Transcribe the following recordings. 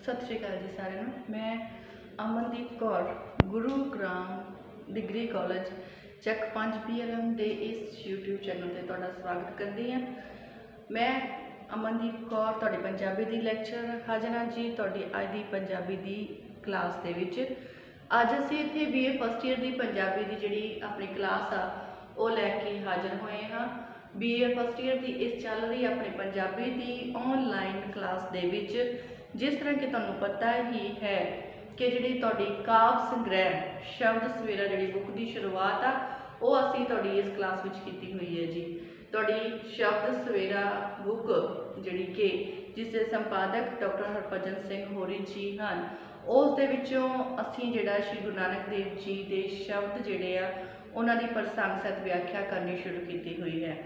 सत श्री अकाल जी सारे नूं। मैं अमनदीप कौर गुरुग्राम डिग्री कॉलेज चक 5 PLM के इस यूट्यूब चैनल से तुहाडा स्वागत करती हाँ। मैं अमनदीप कौर तुहाडी पंजाबी दी लैक्चर हाज़र हाँ जी। तुहाडी अज दी पंजाबी दी क्लास दे विच अज असीं इत्थे BA फस्ट ईयर की पंजाबी की जिहड़ी अपनी क्लास आ वो लैके हाज़र होए हाँ। BA फस्ट ईयर की इस चल रही अपनी पंजाबी की ऑनलाइन क्लास दे विच जिस तरह कि तुहानूं पता ही है कि जिहड़ी तुहाडी काव्य संग्रह शब्द सवेरा जिहड़ी बुक की शुरुआत आ वो असीं तुहाडी इस क्लास विच कीती हुई है जी। तुहाडी शब्द सवेरा बुक जिहड़ी कि जिसके संपादक डॉक्टर हरभजन सिंह होरी जी हैं, उस दे विचों असीं जिहड़ा श्री गुरु नानक देव जी के शब्द जिहड़े आ उन्हां दी प्रसंग सहित व्याख्या करनी शुरू की हुई है।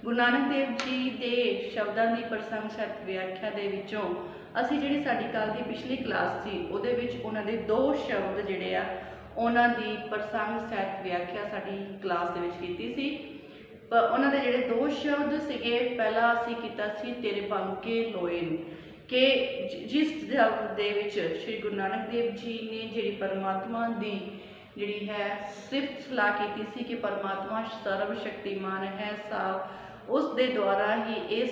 गुरु नानक देव जी के शब्दों की प्रसंग सहित व्याख्या दे विचों असीं जिहड़ी साडी कल की पिछली क्लास सी उहदे विच उन्हां दे दो शब्द जिहड़े आ उन्हां दी प्रसंग सहित व्याख्या साडी क्लास दे विच कीती सी। पर उन्हां दे जिहड़े दो शब्द सीगे, पहला असीं कीता सी तेरे बांके लोएन कि जिस शब्द दे विच श्री गुरु नानक देव जी ने जिहड़ी परमात्मा दी जिहड़ी है सिफत सलाह की सी कि परमात्मा सर्वशक्तिमान है साफ उस दे द्वारा ही इस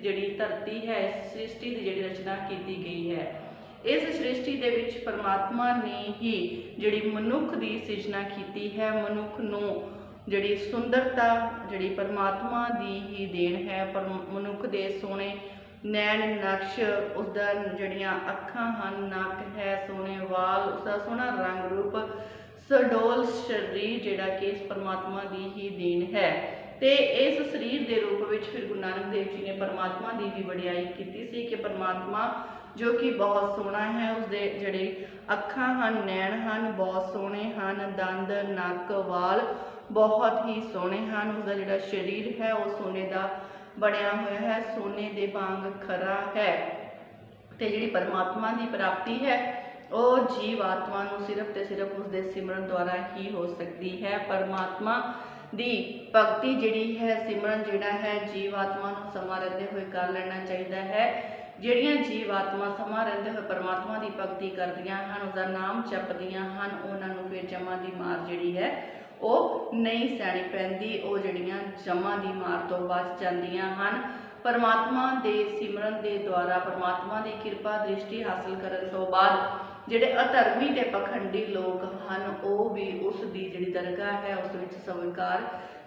जिहड़ी धरती है इस सृष्टि की जिहड़ी रचना की गई है। इस सृष्टि दे विच परमात्मा ने ही जिहड़ी मनुख की सिरजना की है। मनुख नूं जिहड़ी सुंदरता जिहड़ी परमात्मा की ही देन है। पर मनुख दे सोहणे नैन नक्श उसका जिहड़ियां अखां हन, नक है, सोहणे वाल, उसका सोहना रंग रूप, सडोल शरीर जिहड़ा कि इस परमात्मा की ही देन है। तो इस शरीर के रूप में फिर गुरु नानक देव जी ने परमात्मा की भी वडियाई की सी कि परमात्मा जो कि बहुत सोहना है, उसके जिहड़े अखां हन, नैन हन बहुत सोहने हन, दंद नक वाल बहुत ही सोहने हैं, उसका जिहड़ा शरीर है वह सोने का बनया हुआ है, सोने के वांग खरा है। तो जिहड़ी परमात्मा की प्राप्ति है वह जीव आत्मा नूं सिर्फ तो सिर्फ उसके सिमरन द्वारा ही हो सकती है। परमात्मा दी भगती जिहड़ी है सिमरन जिहड़ा है जीव आत्मा नूं समां रहिंदे होए कर लेना चाहिए है। जिहड़ियां जीव आत्मा समां रहिंदे होए परमात्मा की भगती करदियां हन, उसका नाम जपदियां हन, उन्हां नूं फिर जमा की मार जिहड़ी है वो नहीं सहनी पैंदी, वो जिहड़ियां जमा की मार तो बच जांदियां हन। परमात्मा के सिमरन के द्वारा परमात्मा की कृपा दृष्टि हासिल करने तो बाद जिहड़े अधर्मी ते पखंडी लोग हैं वो भी उसकी जिहड़ी दरगाह है उस विच स्वीकार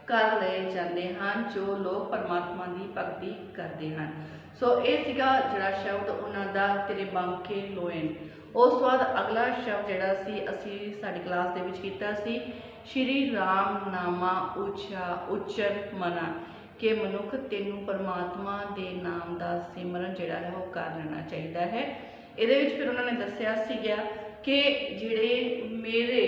कर लए जाते हैं जो लोग परमात्मा की भगती करते हैं। सो ये सीगा जिहड़ा शब्द उन्होंने तेरे बांके लोएन। उस बाद अगला शब्द जिहड़ा सी असीं साडी क्लास दे विच कीता सी श्री राम नामा उचा उच्चर मना कि मनुख तेनू परमात्मा के नाम का सिमरन जिहड़ा है वो कर लेना चाहिए है। ਇਹਦੇ ਵਿੱਚ फिर उन्होंने दसिया सीगा कि जिहड़े मेरे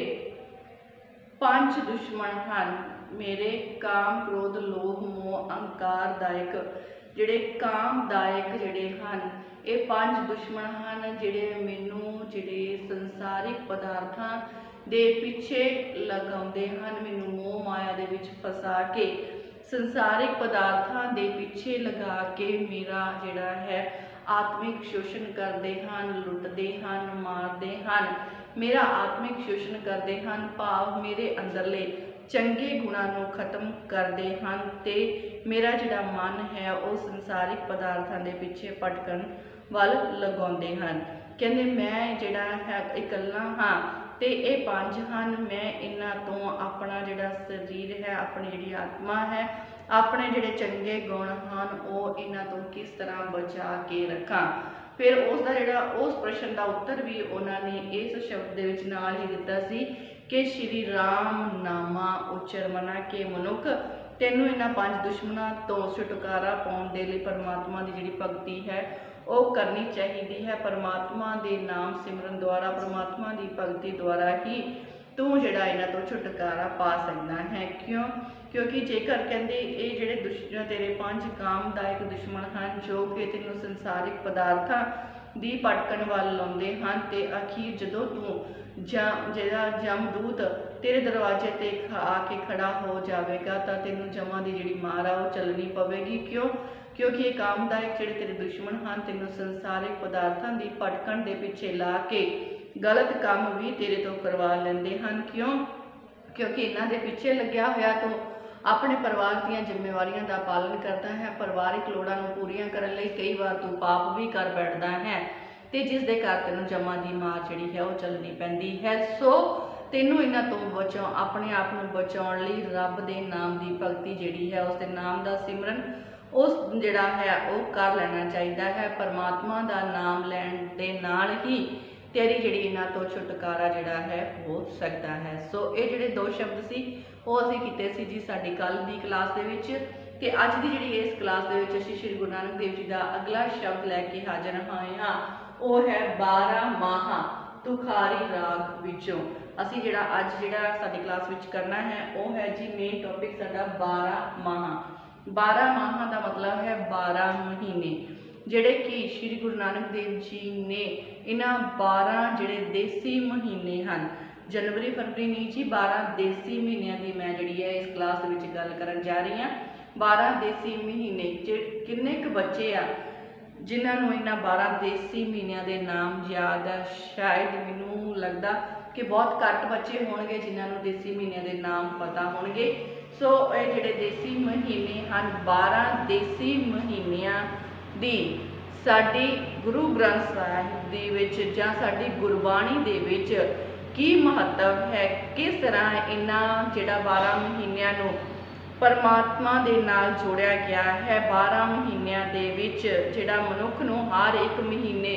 5 दुश्मन हैं, मेरे काम क्रोध लोभ मोह अहंकारदायक जिहड़े कामदायक जिहड़े हैं ये 5 दुश्मन हैं जिहड़े मैनू जिहड़े संसारिक पदार्थां दे पिछे लगाउंदे हैं, मैनू मोह माया दे विच फसा के संसारिक पदार्थां दे पिछे लगा के मेरा जिहड़ा है आत्मिक शोषण करते हैं, लुटते हैं, मारते हैं, मेरा आत्मिक शोषण करते हैं, भाव मेरे अंदरले चंगे गुणों को खत्म करते हैं। तो मेरा जिहड़ा मन है वो संसारिक पदार्थों के पीछे भटकन वाल लगाते हैं। कहते मैं जिहड़ा है इकल्ला हाँ तो ये 5 हैं, मैं इन्हां तो अपना जिहड़ा शरीर है, अपनी जिहड़ी आत्मा है, अपने जिहड़े चंगे गुण हैं वो इन्हां तो किस तरह बचा के रखा। फिर उसका जिहड़ा उस प्रश्न का उत्तर भी उन्होंने इस शब्द दे विच नाल ही दिता सी कि श्री राम नामा उच्चर मना के मनुख तेनों इन्हां 5 दुश्मनों तो छुटकारा पाउण दे लई परमात्मा की जिहड़ी भगती है वो करनी चाहिए है। परमात्मा के नाम सिमरन द्वारा परमात्मा की भगती द्वारा ही तू जिहड़ा इन्हां तो छुटकारा पा सकदा है। क्यों? क्योंकि जेकर कहते ये जिहड़े दुश्मन तेरे 5 कामदायक दुश्मन हैं जो कि तैनूं संसारिक पदार्थां दी भटकण वाल लाउंदे हैं, तो अखीर जदों तू जिहड़ा जमदूत तेरे दरवाजे ते आके खड़ा हो जाएगा तो तेनों जमा की जी मार आ चलनी पवेगी। क्यों? क्योंकि एक कामदायक जोड़े तेरे दुश्मन हैं तेनों संसारिक पदार्थों की भटकण के पिछे ला के गलत काम भी तेरे तो करवा लेंदे हैं। क्यों? क्योंकि इन्हां दे पिछे लग्या होया तो अपने परिवार दीयां जिम्मेवारियां का पालन करता है, परिवारिक लोड़ां नूं पूरीआं करन लई कई बार तू पाप भी कर बैठदा है ते जिस दे कारण तेनों जमा की मार जिहड़ी है वो चलनी पैंदी है। सो तेनों इन्हां तो बचाओ, अपने आप नूं बचाउण लई रब दे नाम की भगती जिहड़ी है उसके नाम का सिमरन उस जिहड़ा है वो कर लेना चाहिए है। परमात्मा का नाम लैण दे नाल ही तेरी जिहड़ी इन्हां तो छुटकारा जिहड़ा है हो सकता है। सो ये जिहड़े दो शब्द सी वो असीं कीते सी जी साडी कल दी क्लास दे विच ते अज दी जिहड़ी इस क्लास दे विच असीं श्री गुरु नानक देव जी का अगला शब्द लैके हाज़र होए हां वो है 12 माह तुखारी राग विचों। असीं जिहड़ा अज जिहड़ा साडी क्लास विच करना है वो है जी मेन टॉपिक साडा 12 माह। 12 माह का मतलब है 12 महीने जिहड़े कि श्री गुरु नानक देव जी ने इन्हां 12 जिहड़े देसी महीने हैं, जनवरी फरवरी नहीं जी 12 देसी महीनों की मैं जिहड़ी है इस क्लास विच गल करन जा रही हाँ। 12 देसी महीने किन्ने क बच्चे आ जिन्होंने इन्हां 12 देसी महीनों के नाम याद है? शायद मैनूं लगदा कि बहुत घट बच्चे होणगे जिन्होंने देसी महीनों के नाम पता होणगे। सो ये जिहड़े देसी महीने हैं 12 देसी महीनों दी साडी गुरु ग्रंथ साहिब दे विच जां साडी गुरबाणी दे विच की महत्व है, किस तरह इन्हां जिहड़ा 12 महीनों नूं परमात्मा दे नाल जोड़िया गया है। 12 महीनों दे विच जिहड़ा मनुख नूं हर एक महीने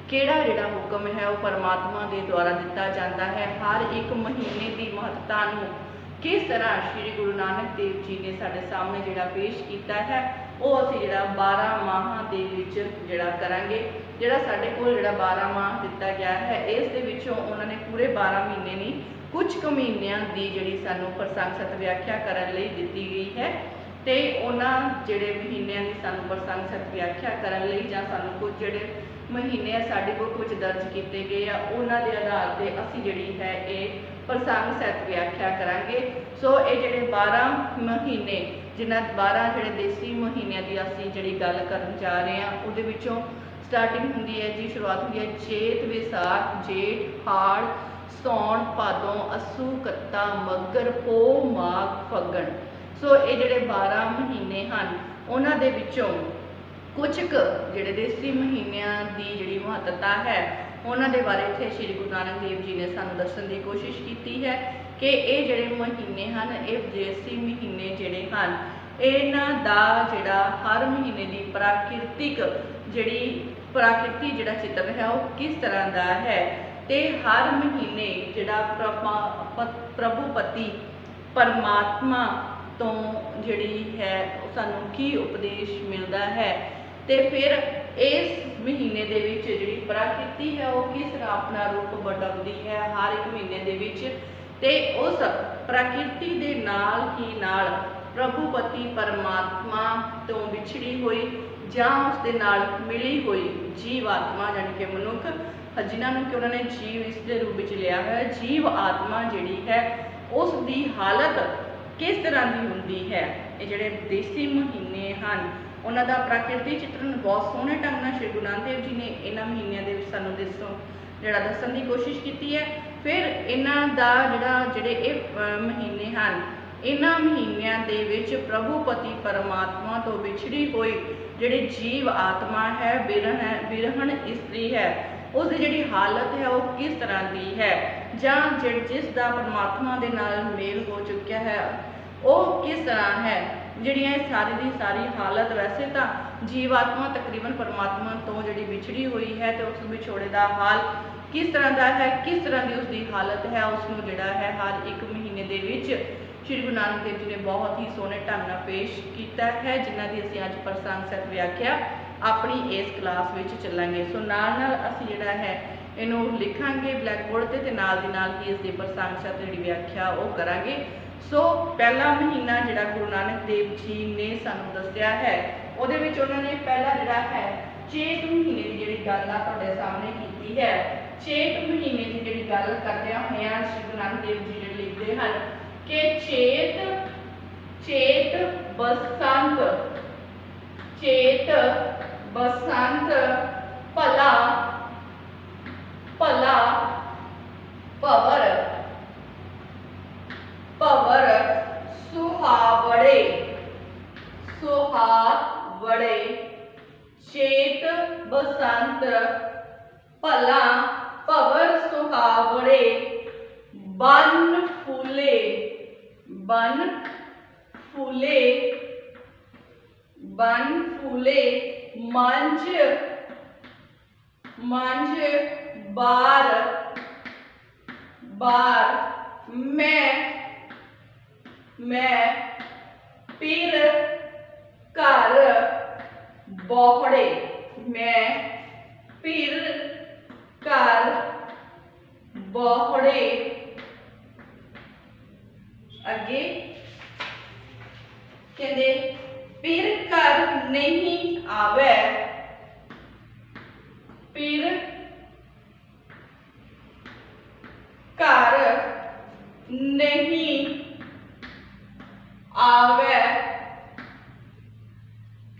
किहड़ा जिहड़ा हुक्म है वो परमात्मा दे द्वारा दिता जाता है। हर एक महीने की महत्ता नूं किस तरह श्री गुरु नानक देव जी ने साडे सामने जिहड़ा पेश किया है वो असीं जिहड़ा 12 माह दे विच जिहड़ा करांगे। जिहड़ा साडे कोल जिहड़ा 12 माह दिता गया है इस दे विचों उन्होंने पूरे 12 महीने नहीं कुछ क महीनों की जिहड़ी सानूं प्रसंग सत व्याख्या करन लई दित्ती गई है ते उन्हां जिहड़े महीनों की सानूं प्रसंग सत व्याख्या करन लई जां सानूं कुछ जिहड़े महीने साडी बुक विच दर्ज किए गए आ उन्हां दे आधार ते असीं जिहड़ी है ये प्रसंग सत व्याख्या करांगे। सो ये जिहड़े 12 महीने जिन्हां 12 जिहड़े देसी महीनों की असीं जिहड़ी गल करन जा रहे हैं उहदे विचों स्टार्टिंग हुंदी है जी शुरुआत हुंदी है चेत विसाख जेठ हाड़ सौण भादों अस्सू कत्ता मगर पो माघ फग्गण। सो ये जिहड़े 12 महीने हैं उन्हां दे विचों कुछ क जिहड़े देसी महीनों की जिहड़ी महत्ता है उन्हां दे बारे इत्थे श्री गुरु नानक देव जी ने सानूं दस्सण की कोशिश की है कि ये जिहड़े महीने हैं ये देसी महीने जिहड़े हैं इन्हां दा जिहड़ा हर महीने की प्राकृतिक जिहड़ी प्राकृतिक जिहड़ा चित्र है वो किस तरह का है ते हर महीने जिहड़ा प्रभुपति परमात्मा तो जिहड़ी है सानूं की उपदेश मिलता है ते फिर इस महीने दे विच जिहड़ी प्रकृति है वो किस तरह अपना रूप बदलती है हर एक महीने दे विच ते उस प्रकृति दे नाल ही नाल प्रभुपति परमात्मा तो विछड़ी हुई जां उस दे नाल मिली हुई जीव आत्मा यानी कि मनुख जिन्होंने कि उन्होंने जीव इस रूप में लिया है जीव आत्मा जिहड़ी है उसकी हालत किस तरह की होंदी है। ये जिहड़े देसी महीने हैं उन्हां दा प्राकृतिक चित्रण बहुत सोहणे ढंग नाल श्री गुरु नानक देव जी ने इन्हां महीनों के सानूं दस्सण की कोशिश की है। फिर इन्हां दा जिहड़े महीने हैं इन्हां महीनों के विच प्रभुपति परमात्मा तो विछड़ी हुई जिहड़ी जीव आत्मा है बिरहण इस्त्री है उसकी जिहड़ी हालत है वो किस तरह की है जां जिसका परमात्मा दे नाल मेल हो चुकिया है वो किस तरह है। जिहड़ियां सारी दी सारी हालत वैसे तो जीवात्मा तकरीबन परमात्मा तो जिहड़ी विछड़ी हुई है तो उस विछोड़े का हाल किस तरह का है किस तरह की उसकी हालत है उसनूं जिहड़ा है हर एक महीने दे विच श्री गुरु नानक देव जी ने बहुत ही सोहने ढंग नाल पेश किया है जिन्हां दी असीं अज प्रसंग सहित व्याख्या अपनी इस क्लास विच चलांगे। सो नाल असीं जिहड़ा है इनू लिखांगे ब्लैक बोर्ड ते नाल दी नाल ही इसकी प्रसंग सहित जिहड़ी व्याख्या वो करांगे। सो पहला महीना जिहड़ा गुरु नानक देव जी ने सानूं दस्सिया है उहदे विच उन्होंने पहला जिहड़ा है चेत महीने की जिहड़ी गल आ तुहाडे सामने कीती है। चेत महीने की जिहड़ी गल करदिआं होइआं श्री गुरु नानक देव जी जिहड़ी लिखते हैं कि चेत चेत बसंत चेत बसंत भला भला भवर भवर सुहावड़े सुहावड़े चेत बसंत भला भवर सुहावड़े बन फूले बन फूले बन फूले मंझ मंझ बार बार मैं फिर घर बोहड़े मैं फिर घर बोहड़े अगे कहते फिर घर नहीं आवे फिर घर नहीं आवे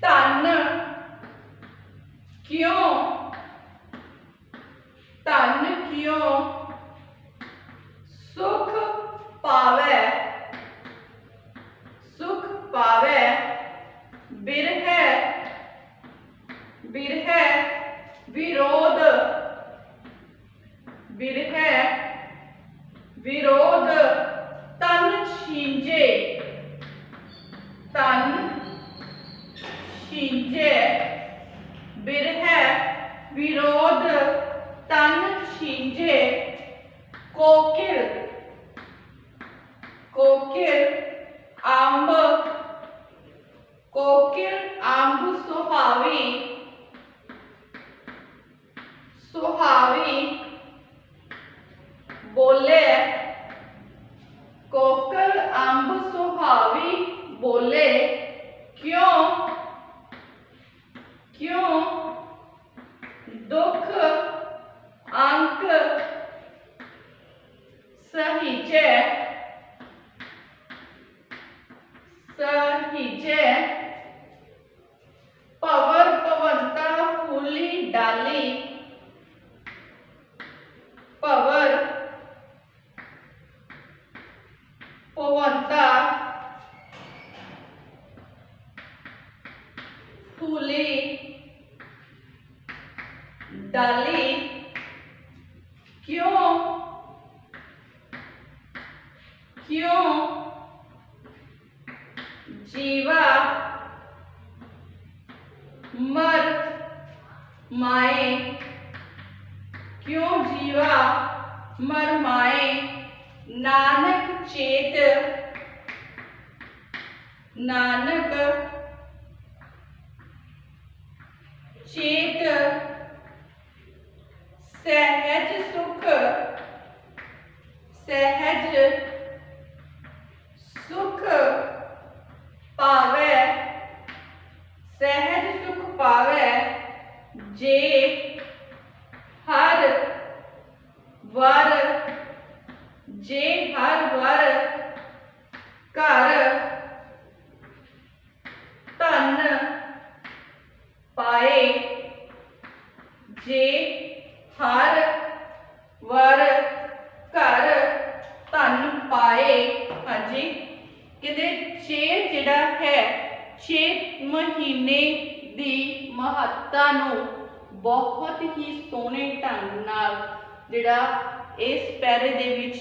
धन क्यों सुख पावे बिरह बिरह विरोध बिरह विरोध तन छींजे बिरह विरोध तन छींजे कोकिल कोकिल अंब सुहावी सुहावी बोले कोकिल अंब सुहावी बोले क्यों क्यों दुख अंक सहिजे सहिजे पवर पवंता फूली डाली पवर पवंता फूली डाली क्यों क्यों जीवा मर माए क्यों जीवा मर माए नानक चेत नानक चेत सहज सुख सहज सुख पावे सहज सुख पावे जे हर वर जे हर वर घर धन पाए जे हर वर घर धन पाए। हाँ जी कहते चेत जिहड़ा है 6 महीने दी महत्ता नूं बहुत ही सोहणे ढंग नाल जिहड़ा इस पैरे दे विच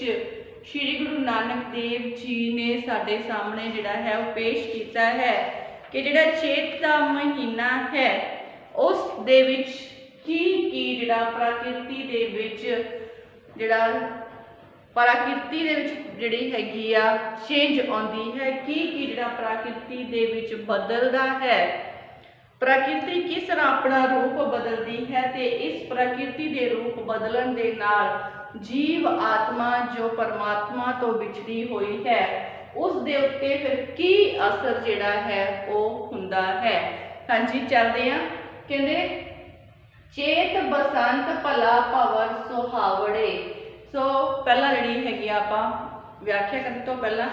श्री गुरु नानक देव जी ने साडे सामने जिहड़ा है वो पेश किया है कि जिहड़ा चेत दा महीना है उस दे विच की जिहड़ा प्रकृति दे विच जिहड़ा प्रकृति दे विच जिहड़ी हैगी आ चेंज आउंदी है की जिहड़ा प्रकृति दे विच बदलदा है प्रकृति किस तरह अपना रूप बदलती है ते इस प्रकृति दे रूप बदलन दे नाल जीव आत्मा जो परमात्मा तो विछड़ी हुई है उस दे उत्ते फिर की असर जिहड़ा है वो हुंदा है। हाँ जी चलते हैं कहंदे चेत बसंत भला भवर सुहावड़े। सो पहला जी हैगी आपां व्याख्या करने तो पहला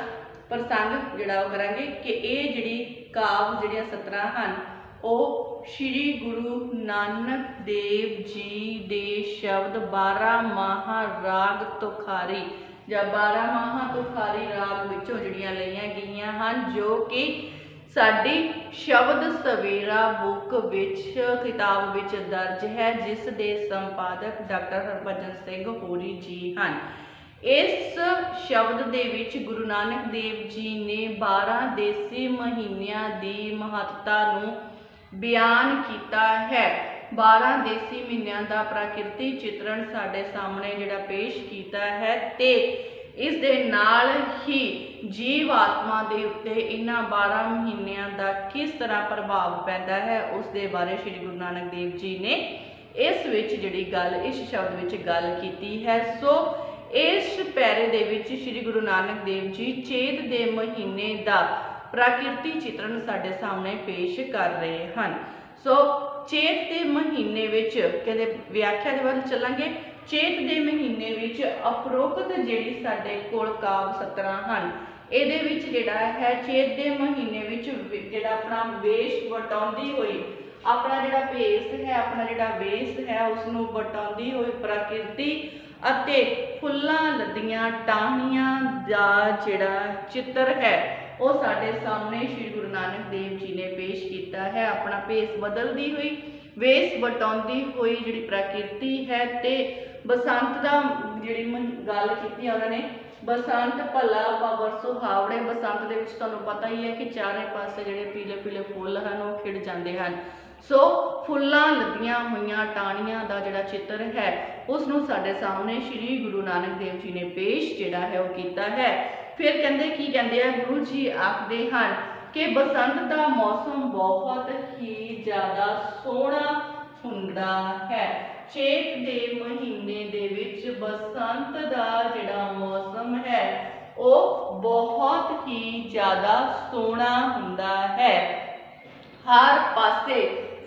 प्रसंग जिहड़ा वो करांगे कि ये जिहड़ी काव्य जिहड़ियां सतरां हन ਉਹ श्री गुरु नानक देव जी दे शब्द 12 माहा राग तुखारी ਜਾਂ 12 माहा तुखारी राग विचों जिहड़ियां लईआं गईआं हन जो कि साडी शब्द सवेरा बुक विच किताब विच दर्ज है जिस दे संपादक डॉक्टर हरभजन सिंह होरी जी हन। इस शब्द दे विच गुरु नानक देव जी ने 12 देसी महीनों की महत्ता नूं बयान किया है। 12 देसी महीनों का प्राकृतिक चित्रण साडे सामने जिहड़ा पेश किया है ते इस दे नाल ही जीव आत्मा दे उत्ते इन्हां 12 महीनों का किस तरह प्रभाव पैदा है उस दे बारे श्री गुरु नानक देव जी ने इस विच जिहड़ी गल इस शब्द विच गल कीती है। सो इस पैरे दे विच श्री गुरु नानक देव जी चेत दे महीने का प्राकृतिक चित्रण साडे सामने पेश कर रहे हैं। सो चेत के महीने विच कहते व्याख्या के बाद चलांगे। चेत के महीने विच उपरोक्त जिहड़ी साडे कोल काव्य सतरां हन इहदे विच जिहड़ा है चेत के महीने विच जिहड़ा अपना वेश वटाउंदी होई अपना जिहड़ा भेस है अपना जिहड़ा वेश है उसनूं वटाउंदी होई प्रकृति अते फुल्लां लदियां टाहनियां दा जिहड़ा चित्र है वो साडे सामने श्री गुरु नानक देव जी ने पेश किया है। अपना भेस बदलती हुई वेश वटाउंदी हुई जिहड़ी प्रकृति है ते बसंत का जिहड़ी गल की उन्होंने बसंत भला पवर सुहावड़े बसंत दे विच तुहानूं पता ही है कि चारे पासे जिहड़े पीले पीले फुल हैं वो खिड़ जाते हैं। सो फुल्लां लदियां हुईयां टाहनियां दा जिहड़ा चित्र है उसनूं साडे सामने श्री गुरु नानक देव जी ने पेश जिहड़ा है वो कीता है। फिर कहते की कहते हैं गुरु जी आखते हैं कि बसंत का मौसम बहुत ही ज़्यादा सोहना हुंदा है। चेत के महीने दे विच बसंत का जिहड़ा मौसम है वो बहुत ही ज़्यादा सोहना हुंदा है। हर पासे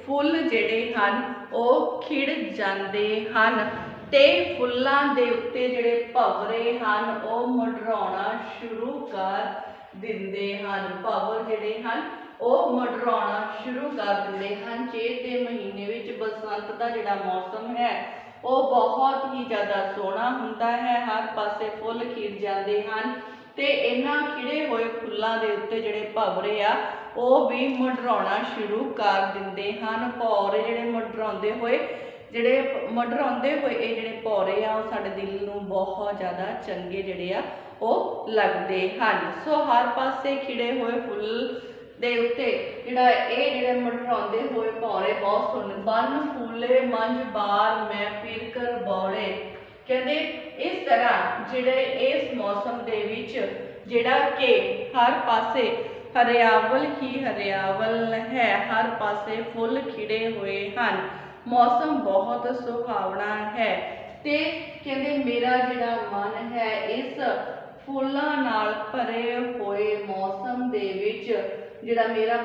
फुल जिहड़े हन वो खिड़ जाते हैं ते फुल्लां दे उत्ते जिहड़े भंवरे हन वो मंडराउणा शुरू कर दिंदे हन। भंवर जिहड़े हन वो मंडराउणा शुरू कर दिंदे हन। चेत के महीने विच बसंत का जिहड़ा मौसम है वो बहुत ही ज़्यादा सोहना हुंदा है। हर पासे फुल खिड़ जाते हैं ते इन्हां खिड़े होए फुल्लां दे उत्ते जिहड़े भंवरे आ वो भी मंडराउणा शुरू कर दिंदे हन। भौरे जिहड़े मंडराउंदे होए जिहड़े मंडराउंदे होए ये जिहड़े भौरे आ वो साडे दिल नूं बहुत ज़्यादा चंगे जिहड़े आ वो लगदे हन। सो हर पासे खिड़े होए फुल दे उत्ते जिहड़ा ये जिहड़े मंडराउंदे होए भौरे बहुत सोहणे बन फूले मंझ बार मैं फिर कर बौड़े कहते इस तरह जिहड़े इस मौसम दे विच जिहड़ा कि हर पासे हरियावल ही हरियावल है। हर पासे फुल खिड़े हुए हैं मौसम बहुत सुहावना है ते कहते मेरा जिहड़ा मन है इस फुल्लां नाल भरे हुए मौसम दे विच जिहड़ा मेरा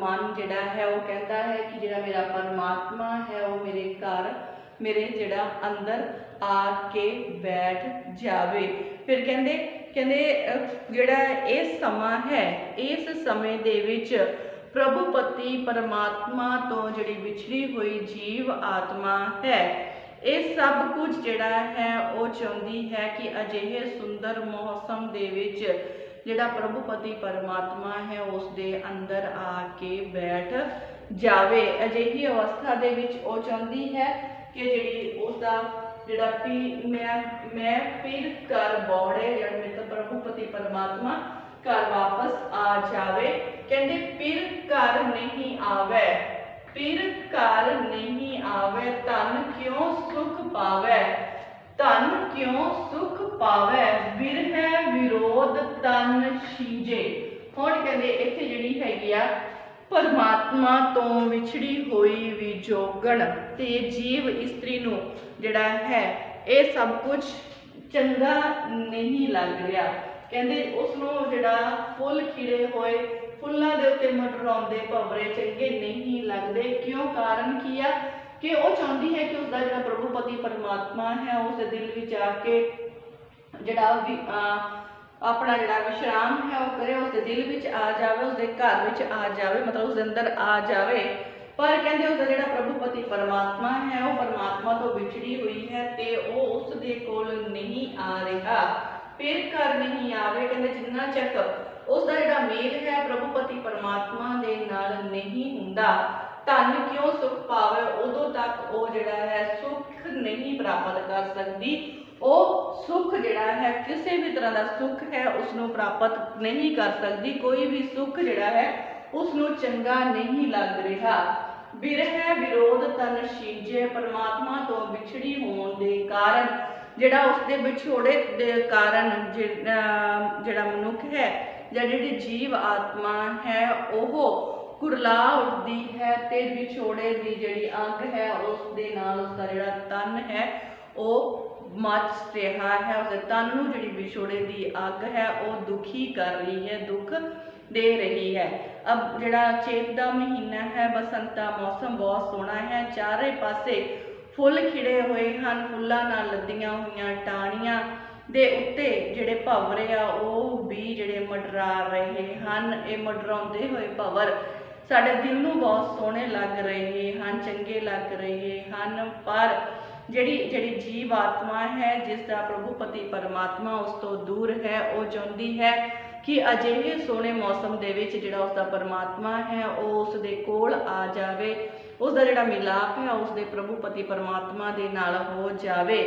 मन जिहड़ा है वो कहता है कि जिहड़ा मेरा परमात्मा है वो मेरे घर मेरे जिहड़ा अंदर आके बैठ जावे। फिर कहते जिहड़ा इस समा है इस समय दे विच प्रभुपति परमात्मा तो जिहड़ी विछड़ी हुई जीव आत्मा है ये सब कुछ जिहड़ा है वो चाहुंदी है कि अजिहे सुंदर मौसम दे विच जिहड़ा प्रभुपति परमात्मा है उस दे अंदर आके बैठ जावे। अजिही अवस्था दे विच वो चाहुंदी है कि जिहड़ी उसदा जिहड़ा मैं फिर कर बौड़े मतलब प्रभुपति परमात्मा घर वापस आ जावे। कहते फिर घर नहीं आवे फिर घर नहीं आवे धन क्यों सुख पावे धन क्यों सुख पावे बिरह विरोध तन शीजे। हुण कहते इत्थे जिहड़ी हैगी आ परमात्मा तो विछड़ी हुई विजोगण ते जीव इस्त्री नूं जिहड़ा है ये सब कुछ चंगा नहीं लग रहा। कहते उसनों जिहड़ा फुल खिड़े होए फुल्लां दे उत्ते मंडराउंदे भंवरे चंगे नहीं लगते। क्यों कारण की आ कि वो चाहती है कि उसका जिहड़ा प्रभुपति परमात्मा है उस दिल विच आके जिहड़ा अपना जिहड़ा विश्राम है वो करे, उसके दिल विच आ जावे, उसके घर विच आ जावे, मतलब उसके अंदर आ जावे। पर कहते उसका जिहड़ा प्रभुपति परमात्मा है वो परमात्मा तो विछड़ी हुई है ते वो उसदे कोल नहीं आ रहा, फिर घर नहीं आवे। कहते जिन्ना चक उसका जिहड़ा मेल है प्रभुपति परमात्मा दे नाल नहीं हुंदा, धन क्यों सुख पावे, उदों तक वो जिहड़ा है सुख नहीं प्राप्त कर सकती। वो सुख जिहड़ा है किसी भी तरह का सुख है उसनों प्राप्त नहीं कर सकती, कोई भी सुख जिहड़ा है उसनों चंगा नहीं लग रहा। बिरह विरोध तन शीजे, परमात्मा तो विछड़ी होने के कारण जिहड़ा उसके विछोड़े के कारण जिहड़ा मनुख है या जिहड़ी जीव आत्मा है वह कुरला उठती है ते विछोड़े की जिहड़ी अग है उस दे नाल उसका जिहड़ा तन है वो मच रहा है, उसके तन नूं जिहड़ी विछोड़े की अग है वो दुखी कर रही है, दुख दे रही है। अब जिहड़ा चेत का महीना है, बसंता मौसम बहुत सोहना है, चारे पासे फुल खिड़े हुए हैं, फुल्लां नाल लदियां हुई टाहनियां दे उत्ते जिहड़े भंवरे आ वो भी जिहड़े मंडरा रहे हैं। ये मंडराउंदे हुए भंवर साडे दिल नूं बहुत सोहणे लग रहे हैं, चंगे लग रहे हैं। पर जिहड़ी जिहड़ी जीव आत्मा है जिसका प्रभुपति परमात्मा उस तो दूर है, वो चाहुंदी है कि अजिहे सोहणे मौसम दे विच जिहड़ा उसका परमात्मा है वो उसदे कोल आ जावे, उसका जिहड़ा मिलाप है उसदे प्रभुपति परमात्मा दे नाल हो जावे।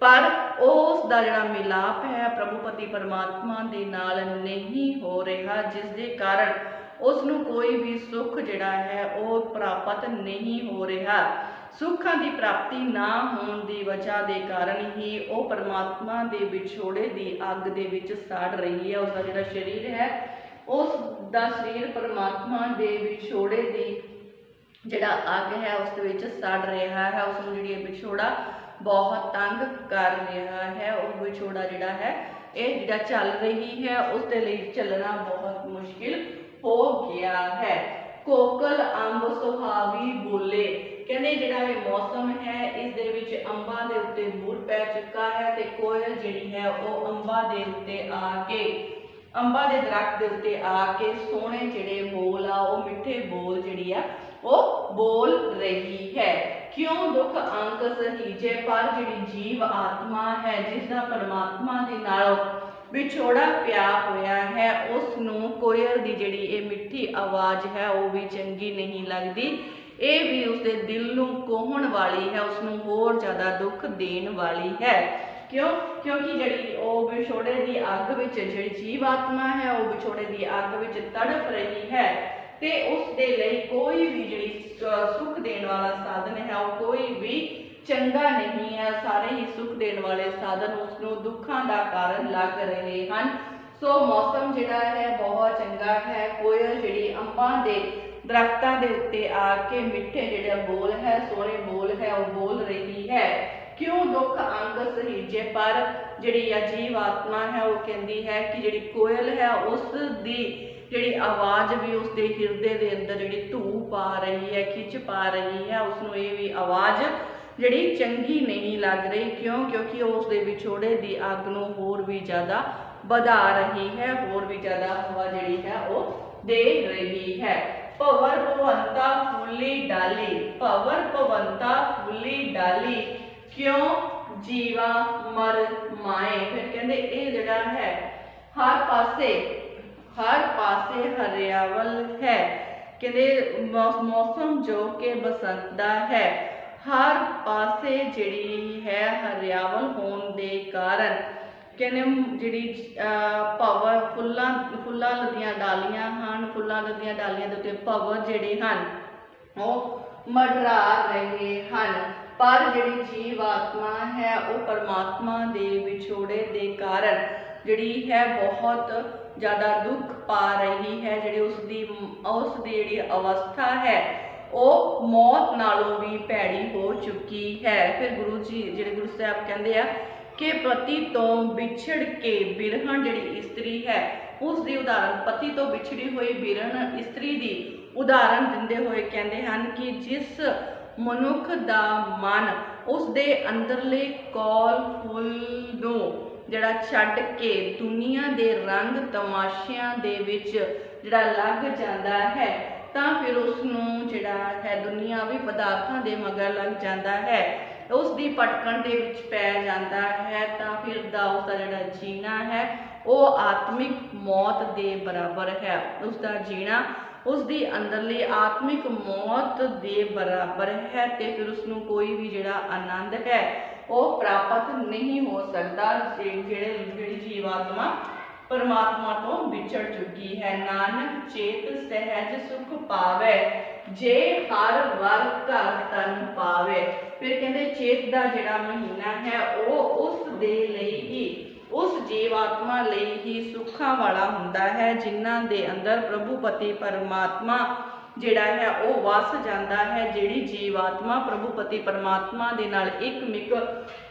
पर उसका जिहड़ा मिलाप है प्रभुपति परमात्मा दे नाल नहीं हो रहा, जिस दे कारण उसनूं कोई भी सुख जिहड़ा है वो प्राप्त नहीं हो रहा। सुखां की प्राप्ति ना होने की वजह के कारण ही वो परमात्मा के विछोड़े की अग दे विच सड़ रही है। उसका जिहड़ा शरीर है उसका शरीर परमात्मा के विछोड़े की जिहड़ा अग है उस विच सड़ रहा है, उसनूं जिहड़ी विछोड़ा बहुत तंग कर रहा है। वो विछोड़ा जिहड़ा है ये जिहड़ा चल रही है उसके लिए चलना बहुत मुश्किल हो गया है। कोकल अंब सुहावी बोले, कहते जिहड़ा ये मौसम है इस दे विच अंबां दे उत्ते बूर पै चुका है ते कोयल जिहड़ी है वो अंबां दे उत्ते आके अंबां दे दरख्त दे उत्ते आके सोहणे जिहड़े बोल आ वो मिठे बोल जिहड़ी आ वो बोल रही है। क्यों दुख अंक सहीजे, पर जिहड़ी जीव आत्मा है जिसका परमात्मा दे नाल विछोड़ा पिया होया है उसनूं कोयल की जिहड़ी ये मिठी आवाज़ है वो भी चंगी नहीं लगती, ये भी उसके दिल नूं कोहण वाली है, उसनूं होर ज़्यादा दुख देण वाली है। क्यों? क्योंकि जिहड़ी वो विछोड़े की अग विच जिहड़ी जीव आत्मा है वो विछोड़े की अग विच तड़प रही है ते उस दे लई कोई भी जिहड़ी सुख देण वाला साधन है वो कोई भी चंगा नहीं है। सारे ही सुख देण वाले साधन उसनूं दुखां दा कारण लग रहे हैं। सो मौसम जिहड़ा है बहुत चंगा है। कोयल जिहड़ी अंबां दे दरख्तां दे उत्ते आके मिठे जिहड़े बोल है सोहणे बोल है वो बोल रही है। क्यों दुख अंग सहीजे, पर जिहड़ी अजीब आत्मा है वो कहती है कि जिहड़ी कोयल है उसदी जिहड़ी आवाज़ भी उसके हिरदे के अंदर जिहड़ी धू पा रही है, खिच पा रही है, उसनूं ये भी आवाज़ जिहड़ी चंगी नहीं लग रही। क्यों? क्योंकि उसके विछोड़े की अग नूं होर भी ज़्यादा बढ़ा रही है, होर भी ज़्यादा हवा जिहड़ी है वो दे रही है। भंवर भवंता फूली डाली, भंवर भवंता फूली डाली, क्यों जीवा मर माए। फिर कहते ये जिहड़ा है हर पासे हरियावल है। कहते मौसम जो कि बसंत दा है, हर पासे जिहड़ी है हरियावल होने के कारण कहने जिहड़ी भंवर फुल्लां लदियां डालियां हैं, फुल्लां लदियां डालियां दे उत्ते भंवर जिहड़े हैं वो मंडरा रहे हैं। पर जिहड़ी जीव आत्मा है वो परमात्मा दे विछोड़े के कारण जिहड़ी है बहुत ज़्यादा दुख पा रही है। जिहड़ी उसदी जिहड़ी अवस्था है वो मौत नालों भी भैड़ी हो चुकी है। फिर गुरु जी जिहड़े गुरु साहब कहते हैं कि पति तो विछड़ के बिरहण जिहड़ी इस्त्री है उसकी उदाहरण, पति तो बिछड़ी हुई बिरहण इस्त्री की उदाहरण दिंदे हुए कहते हैं कि जिस मनुख दा मन उसके अंदरले कौल फुल नूं ਜਿਹੜਾ ਛੱਡ ਕੇ ਦੁਨੀਆ ਦੇ ਰੰਗ ਤਮਾਸ਼ਿਆਂ ਦੇ ਵਿੱਚ ਜਿਹੜਾ ਲੱਗ ਜਾਂਦਾ ਹੈ ਤਾਂ ਫਿਰ ਉਸ ਨੂੰ ਜਿਹੜਾ ਹੈ ਦੁਨੀਆਵੀ ਪਦਾਰਥਾਂ ਦੇ ਮਗਰ ਲੱਗ ਜਾਂਦਾ ਹੈ, ਉਸ ਦੀ ਭਟਕਣ ਦੇ ਵਿੱਚ ਪੈ ਜਾਂਦਾ ਹੈ, ਤਾਂ ਫਿਰ ਉਸਦਾ ਜਿਹੜਾ ਜੀਣਾ ਹੈ ਉਹ ਆਤਮਿਕ ਮੌਤ ਦੇ ਬਰਾਬਰ ਹੈ। ਉਸਦਾ ਜੀਣਾ ਉਸ ਦੀ ਅੰਦਰਲੀ ਆਤਮਿਕ ਮੌਤ ਦੇ ਬਰਾਬਰ ਹੈ ਤੇ ਫਿਰ ਉਸ ਨੂੰ ਕੋਈ ਵੀ ਜਿਹੜਾ ਆਨੰਦ ਹੈ ਉਹ ਪ੍ਰਾਪਤ ਨਹੀਂ ਹੋ ਸਕਦਾ। ਜਿਹੜੀ ਜੀਵਾਤਮਾ परमात्मा तो विछड़ चुकी है। नानक चेत सहज सुख पावे जे हर वर घर तन पावे। फिर कहते चेत का जिहड़ा महीना है वो उस दे लई ही उस जीवात्मा लई ही सुखा वाला हुंदा है जिन्हां दे अंदर प्रभुपति परमात्मा जिहड़ा है वो वस जाता है। जिहड़ी जीवात्मा प्रभुपति परमात्मा दे नाल एकमिक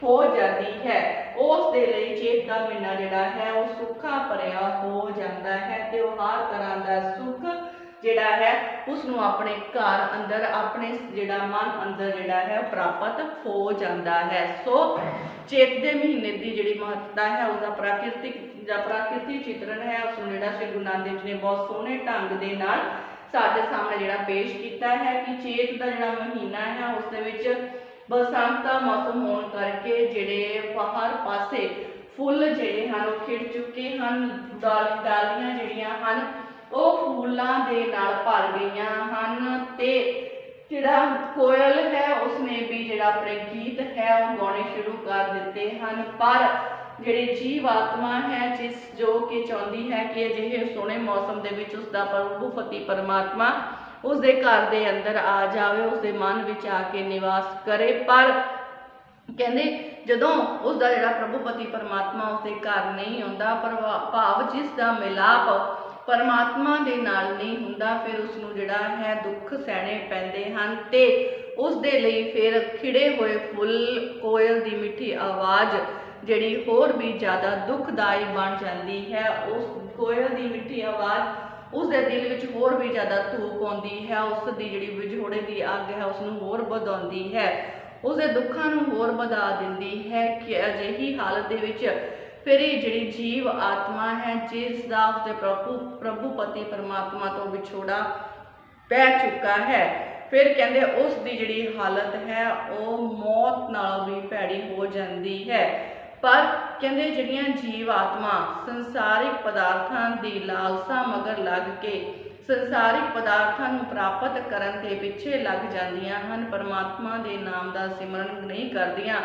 हो जाती है उस दे लई चेत दा महीना जिहड़ा है वो सुखा भरिया हो जाता है ते वो हर तरह का सुख जिहड़ा है उसनूं अपने घर अंदर अपने जिहड़ा मन अंदर जिहड़ा है प्राप्त हो जाता है। सो चेत दे महीने की जिहड़ी महत्ता है उसका प्राकृतिक चित्रण है उसनूं जिहड़ा श्री गुरु नानक देव जी ने बहुत सोहणे ढंग दे नाल साडे सामने जिहड़ा पेश किया है कि चेत का जिहड़ा महीना है उस दे विच बसंत का मौसम होने करके जिहड़े हर पासे फुल जिहड़े हन वो खिड़ चुके हैं, डालियां जिहड़ियां हन वो फूलों के नाल भर गई हैं ते जिहड़ा कोयल है उसने भी जिहड़ा अपने गीत है वो गाने शुरू कर दिते हैं। पर जिहड़ी जीवात्मा है जिस जो कि चाहती है कि अजिहे सोहणे मौसम दे विच उसदा प्रभुपति परमात्मा उसके घर के अंदर आ जाए, उसके मन विच आके निवास करे। पर कहते जदों उसका जिहड़ा प्रभुपति परमात्मा उसके घर नहीं आउंदा, पर भाव जिसका मिलाप परमात्मा दे नाल नहीं हुंदा, फिर उसनूं जिहड़ा है दुख सहने पैंदे हन ते उस दे लई फिर खिड़े हुए फुल कोयल दी मिठी आवाज़ जिहड़ी होर भी ज़्यादा दुखदाई बन जाती है। उस कोयल की मिठी आवाज़ उसके दिल में होर भी ज़्यादा धूप आती है, उसकी जिहड़ी विछोड़े की अग है उसनूं होर बढ़ाउंदी है, उसके दुखों नूं होर बढ़ा दिंदी है कि अजिही हालत दे विच फिर जिहड़ी जीव आत्मा है जिसका उसके प्रभुपति परमात्मा तो विछोड़ा पै चुका है, फिर कहते उसकी जिहड़ी हालत है वो मौत नालों भी भैड़ी हो जाती है। पर कहते जिहड़ियां जीव आत्मा संसारिक पदार्थों की लालसा मगर लग के संसारिक पदार्थों प्राप्त करन के पिछे लग जांदियां हन, परमात्मा के नाम का सिमरन नहीं करदियां,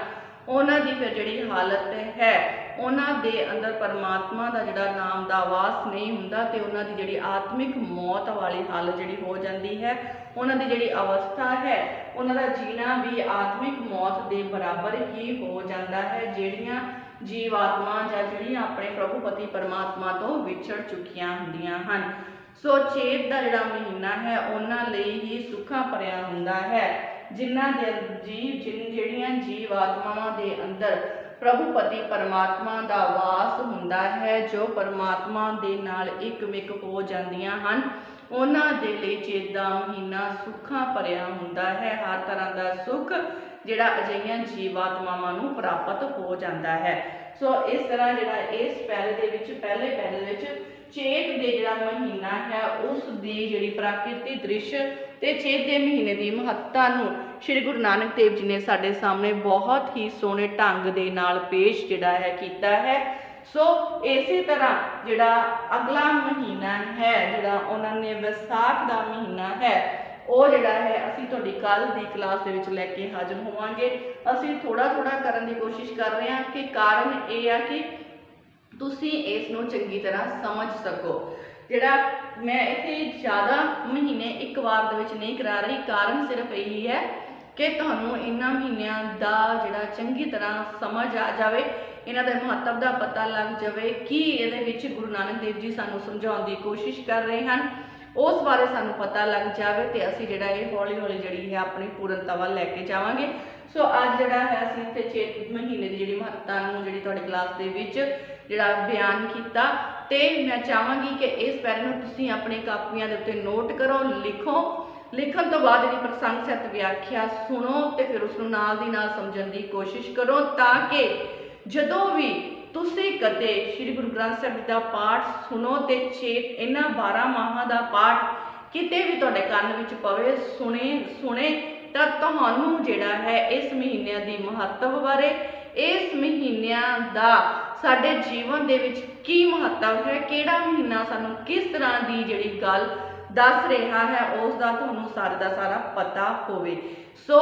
उन्हां दी फिर जिहड़ी हालत है उन्हां दे अंदर परमात्मा का जिहड़ा नाम का वास नहीं हुंदा ते उन्हां दी जिहड़ी आत्मिक मौत वाली हालत जिहड़ी हो जाती है, उन्हां दी जिहड़ी अवस्था है उन्हां दा जीना भी आत्मिक मौत के बराबर ही हो जाता है। जिहड़ियां जीवात्मा जां जिहड़ियां अपने प्रभुपति परमात्मा तो विछड़ चुकियां हुंदियां हन। सो चेत का जिहड़ा महीना है उन्हां लई ही सुखा भरिया हुंदा है जिन्हां दे जिहड़ियां जीवात्मावां दे अंदर प्रभुपति परमात्मा का वास हुंदा है, जो परमात्मा दे नाल एकमिक हो जांदियां हन, उन्हां दे लई चेत दा महीना सुखा भरिया हुंदा है। हर तरह का सुख जिहड़ा अजिहियां जीवात्मावां नूं प्राप्त हो जाता है। सो इस तरह जिहड़ा इस पहले दे विच पहले विच चेत दे जिहड़ा महीना है उस दी जिहड़ी प्राकृतिक दृश्य ते चेत के महीने की महत्ता नूं श्री गुरु नानक देव जी ने साडे सामने बहुत ही सोहणे ढंग दे नाल पेश जिहड़ा है कीता है। सो इसी तरह जिहड़ा अगला महीना है जिहड़ा उन्होंने विसाख का महीना है वो जिहड़ा है असीं तुहाडी कल दी क्लास दे विच लैके हाज़र होवांगे। असीं थोड़ा थोड़ा करन दी कोशिश कर रहे हैं कि कारण ये है कि तुसीं इस नूं चंगी तरह समझ सको। जिहड़ा मैं इत्थे ज़्यादा महीने एक बार दे विच नहीं करा रही, कारण सिर्फ यही है कि तुहानूं इन्हां महीनों का जिहड़ा चंगी तरह समझ आ जाए, इन्हां दे महत्व का पता लग जाए कि इहदे विच गुरु नानक देव जी सानूं समझाउण दी कोशिश कर रहे हैं, उस बारे सानूं पता लग जाए तो असीं जिहड़ा ये हौली हौली जिहड़ी है अपनी पूर्णता वल लैके जावांगे। सो अज जिहड़ा है असीं इत्थे चेत महीने की जिहड़ी महत्ता नूं जिहड़ी तुहाडी क्लास दे विच जिहड़ा बयान कीता ते मैं चाहांगी कि इस पैरे नूं तुसीं अपनी कापियां दे उत्ते नोट करो, लिखो, लिखण तो बाद जिहड़ी प्रसंग सहित व्याख्या सुनो ते फिर उसनूं नाल दी नाल समझण दी कोशिश करो ताकि जदों भी ਤੁਸੀਂ ਕਦੇ ਸ੍ਰੀ ਗੁਰੂ ਗ੍ਰੰਥ ਸਾਹਿਬ ਜੀ ਦਾ ਪਾਠ ਸੁਣੋ ਤੇ ਚੇਤ ਇਹਨਾਂ 12 ਮਾਹਾਂ ਦਾ ਪਾਠ ਕਿਤੇ ਵੀ ਤੁਹਾਡੇ ਕੰਨ ਵਿੱਚ ਪਵੇ, ਸੁਣੇ ਤਾਂ ਤੁਹਾਨੂੰ ਜਿਹੜਾ ਹੈ ਇਸ ਮਹੀਨਿਆਂ ਦੀ ਮਹੱਤਵ ਬਾਰੇ, ਇਸ ਮਹੀਨਿਆਂ ਦਾ ਸਾਡੇ ਜੀਵਨ ਦੇ ਵਿੱਚ ਕੀ ਮਹੱਤਵ ਹੈ, ਕਿਹੜਾ ਮਹੀਨਾ ਸਾਨੂੰ ਕਿਸ ਤਰ੍ਹਾਂ ਦੀ ਜਿਹੜੀ ਗੱਲ ਦੱਸ ਰਿਹਾ ਹੈ ਉਸ ਦਾ ਤੁਹਾਨੂੰ ਸਾਰੇ ਦਾ ਸਾਰਾ ਪਤਾ ਹੋਵੇ। ਸੋ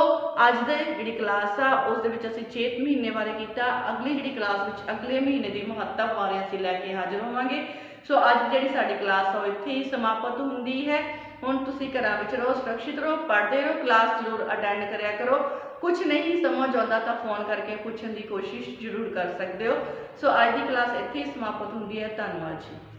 ਅੱਜ ਦੀ ਜਿਹੜੀ ਕਲਾਸ ਆ ਉਸ ਦੇ ਵਿੱਚ ਅਸੀਂ ਚੇਤ ਮਹੀਨੇ ਬਾਰੇ ਕੀਤਾ। ਅਗਲੀ ਜਿਹੜੀ ਕਲਾਸ ਵਿੱਚ ਅਗਲੇ ਮਹੀਨੇ ਦੀ ਮਹੱਤਵ ਬਾਰੇ ਅਸੀਂ ਲੈ ਕੇ ਹਾਜ਼ਰ ਹੋਵਾਂਗੇ। ਸੋ ਅੱਜ ਜਿਹੜੀ ਸਾਡੀ ਕਲਾਸ ਆ ਉਹ ਇੱਥੇ ਹੀ ਸਮਾਪਤ ਹੁੰਦੀ ਹੈ। ਹੁਣ ਤੁਸੀਂ ਘਰਾਂ ਵਿੱਚ ਰਹੋ, ਸੁਰੱਖਿਅਤ ਰਹੋ, ਪੜ੍ਹਦੇ ਰਹੋ, ਕਲਾਸ ਜ਼ਰੂਰ ਅਟੈਂਡ ਕਰਿਆ ਕਰੋ। ਕੁਝ ਨਹੀਂ ਸਮਝ ਆਉਂਦਾ ਤਾਂ ਫੋਨ ਕਰਕੇ ਪੁੱਛਣ ਦੀ ਕੋਸ਼ਿਸ਼ ਜ਼ਰੂਰ ਕਰ ਸਕਦੇ ਹੋ। ਸੋ ਅੱਜ ਦੀ ਕਲਾਸ ਇੱਥੇ ਹੀ ਸਮਾਪਤ ਹੁੰਦੀ ਹੈ। ਧੰਨਵਾਦ ਜੀ।